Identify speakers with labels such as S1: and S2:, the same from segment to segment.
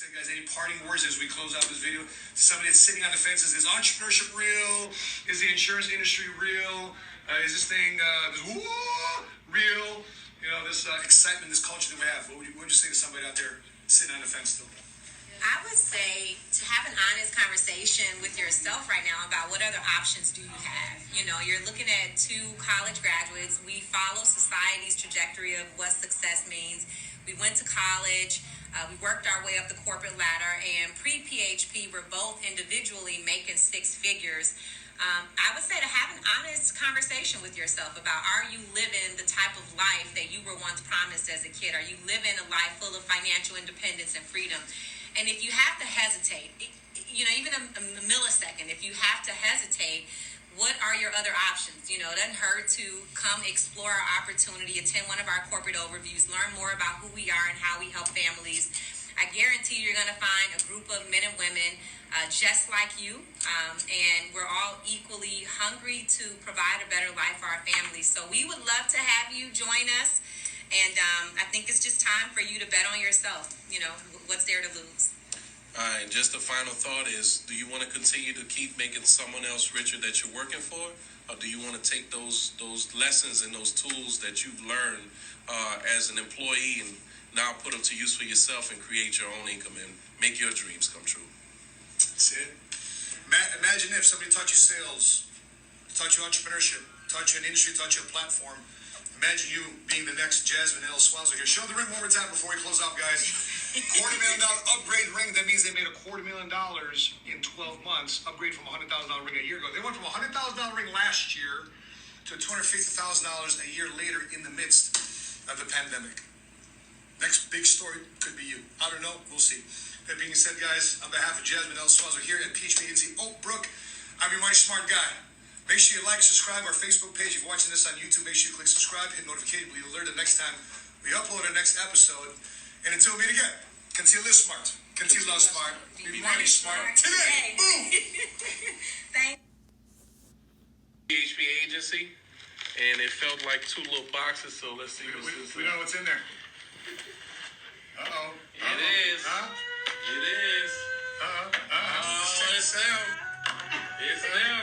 S1: said, guys, any parting words as we close out this video? Somebody that's sitting on the fence, is entrepreneurship real? Is the insurance industry real? Is this thing real? You know, this excitement, this culture that we have. What would you say to somebody out there sitting on the fence still?
S2: I would say to have an honest conversation with yourself right now about what other options do you have. You know, you're looking at two college graduates. We follow society's trajectory of what success means. We went to college. We worked our way up the corporate ladder. And pre-PHP, we're both individually making six figures. I would say to have an honest conversation with yourself about, are you living the type of life that you were once promised as a kid? Are you living a life full of financial independence and freedom? And if you have to hesitate, you know, even a millisecond, if you have to hesitate, what are your other options? You know, it doesn't hurt to come explore our opportunity, attend one of our corporate overviews, learn more about who we are and how we help families. I guarantee you're going to find a group of men and women just like you, and we're all equally hungry to provide a better life for our families. So we would love to have you join us, and I think it's just time for you to bet on yourself. You know, what's there to lose?
S3: And just a final thought is, do you want to continue to keep making someone else richer that you're working for? Or do you want to take those lessons and those tools that you've learned as an employee and now put them to use for yourself and create your own income and make your dreams come true?
S1: That's it. Imagine if somebody taught you sales, taught you entrepreneurship, taught you an industry, taught you a platform. Imagine you being the next Jasmine Ellis Jazzy here. Show the ring one more time before we close out, guys. $250,000 upgrade ring. That means they made $250,000 in 12 months. Upgrade from a $100,000 ring a year ago. They went from a $100,000 ring last year to $250,000 a year later in the midst of the pandemic. Next big story could be you. I don't know. We'll see. That being said, guys, on behalf of Jasmine Ellis Jazzy here at PHP Agency Oak Brook, I'm your money smart guy. Make sure you like, subscribe our Facebook page. If you're watching this on YouTube, make sure you click subscribe, hit notification, be alerted next time we upload our next episode. And until we meet again, continue to live smart, continue to love smart, be money smart today. Boom!
S2: Thank
S3: PHP Agency, and it felt like two little boxes, so let's see what's this.
S1: We know what's in there. Uh-oh.
S3: It is.
S1: Huh?
S3: It is.
S1: Oh,
S3: it's them. It's them.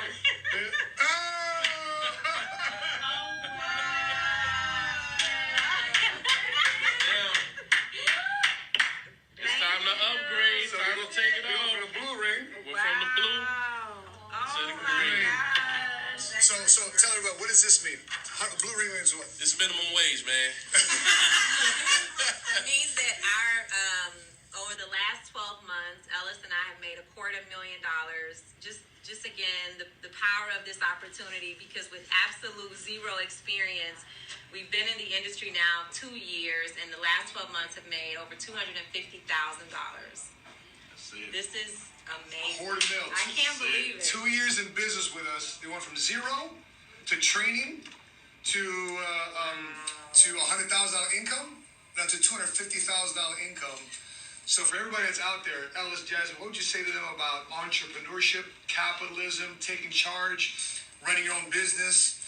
S3: It's time to upgrade.
S1: So
S3: Time to take it
S1: From
S3: off.
S1: the blue ring.
S3: We're from the blue to the green.
S1: So tell everybody, what does this mean? Blue ring means what?
S3: It's minimum wage, man.
S2: It means that our over the last 12 months, Ellis and I have made $250,000. Just again, the power of this opportunity, because with absolute zero experience, we've been in the industry now 2 years, and the last 12 months have made over $250,000. This is amazing.
S1: $250,000.
S2: I can't believe it.
S1: 2 years in business with us. They went from zero to training to $100,000 income, now to $250,000 income. So for everybody that's out there, Ellis Jazzy, what would you say to them about entrepreneurship, capitalism, taking charge, running your own business,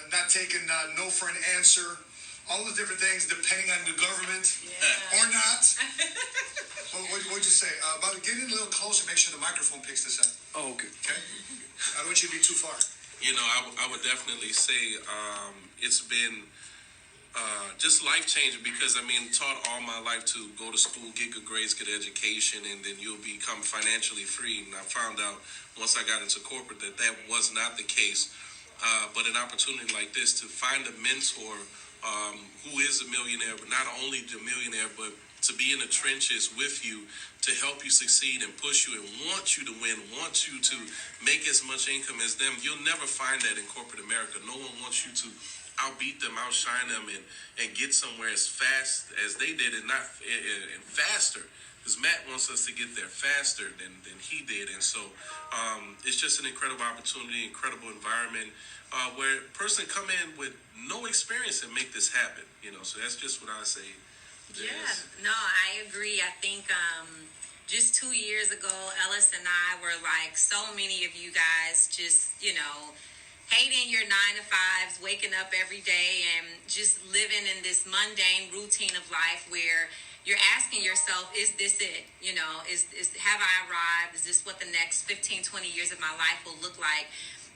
S1: not taking no for an answer, all those different things depending on the government or not? What would you say? About getting a little closer, make sure the microphone picks this up.
S3: Oh, okay.
S1: Okay? I don't want you to be too far.
S3: You know, I would definitely say it's been just life-changing, because, I mean, taught all my life to go to school, get good grades, get education, and then you'll become financially free. And I found out once I got into corporate that was not the case. But an opportunity like this to find a mentor who is a millionaire, but not only the millionaire, but to be in the trenches with you to help you succeed and push you and want you to win, want you to make as much income as them. You'll never find that in corporate America. No one wants you to outbeat them, outshine them, and get somewhere as fast as they did, and not and faster. Because Matt wants us to get there faster than he did, and so it's just an incredible opportunity, incredible environment where a person come in with no experience and make this happen. You know, so that's just what I say.
S2: Yeah, no, I agree. I think just 2 years ago, Ellis and I were like so many of you guys, just, you know, hating your 9-to-5s, waking up every day and just living in this mundane routine of life where you're asking yourself, is this it? You know, have I arrived? Is this what the next 15, 20 years of my life will look like?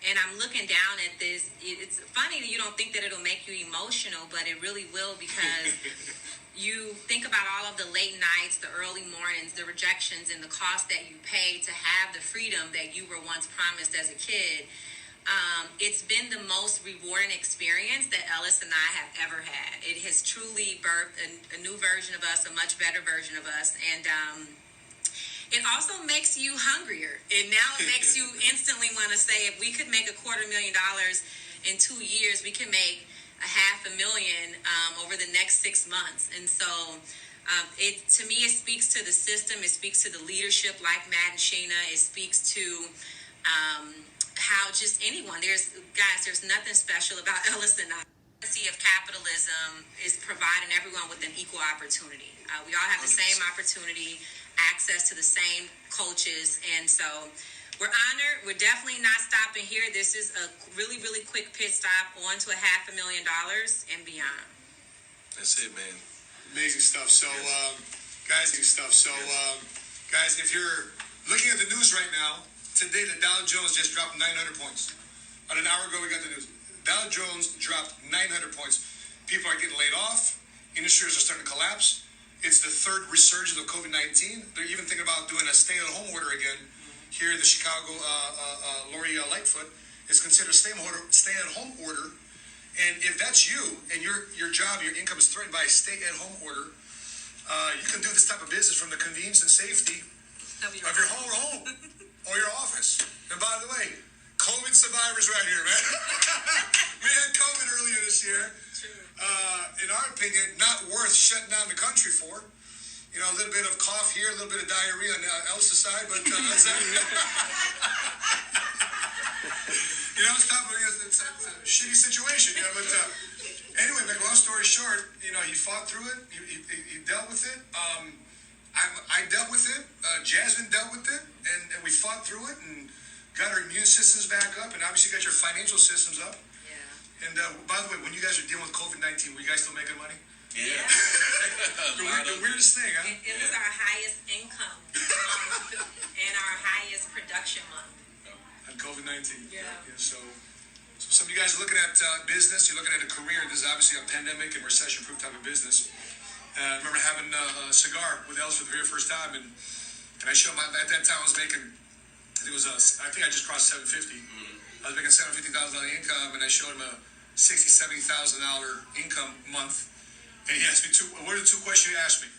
S2: And I'm looking down at this. It's funny that you don't think that it'll make you emotional, but it really will, because you think about all of the late nights, the early mornings, the rejections, and the cost that you pay to have the freedom that you were once promised as a kid. It's been the most rewarding experience that Ellis and I have ever had. It has truly birthed a new version of us, a much better version of us. And it also makes you hungrier. And now it makes you instantly want to say, if we could make $250,000 in 2 years, we can make $500,000 over the next 6 months. And so to me, it speaks to the system. It speaks to the leadership like Matt and Sheena. It speaks to how just anyone, there's nothing special about Ellis and I. The of capitalism is providing everyone with an equal opportunity. We all have the same opportunity, access to the same coaches, and so we're honored. We're definitely not stopping here. This is a really, really quick pit stop on to $500,000 and beyond.
S3: That's it, man.
S1: Amazing stuff. So, guys, if you're looking at the news right now, today the Dow Jones just dropped 900 points. About an hour ago, we got the news. Dow Jones dropped 900 points. People are getting laid off. Industries are starting to collapse. It's the third resurgence of COVID-19. They're even thinking about doing a stay-at-home order again. Here in the Chicago, Lori Lightfoot is considered a stay-at-home order. And if that's you and your job, your income is threatened by a stay-at-home order, you can do this type of business from the convenience and safety of your home or your office. And by the way, COVID survivors right here, man. We had COVID earlier this year. In our opinion, not worth shutting down the country for. You know, a little bit of cough here, a little bit of diarrhea on Elsa's side, but that's it. You know, it's tough. It's a shitty situation, you know, but anyway, make a long story short, you know, he fought through it. He dealt with it. I dealt with it. Jasmine dealt with it, and we fought through it and got our immune systems back up, and obviously got your financial systems up. Yeah. And by the way, when you guys are dealing with COVID-19, were you guys still making money?
S3: Yeah.
S1: The weirdest thing, huh?
S2: It was our highest income and our highest production month.
S1: On COVID-19.
S2: Yeah.
S1: So some of you guys are looking at business, you're looking at a career. This is obviously a pandemic and recession-proof type of business. I remember having a cigar with Ellis for the very first time, and I showed him, at that time I was making, I think I just crossed $750,000. I was making $750,000 income, and I showed him a $60,000, $70,000 income month. And he asked me what are the two questions you asked me?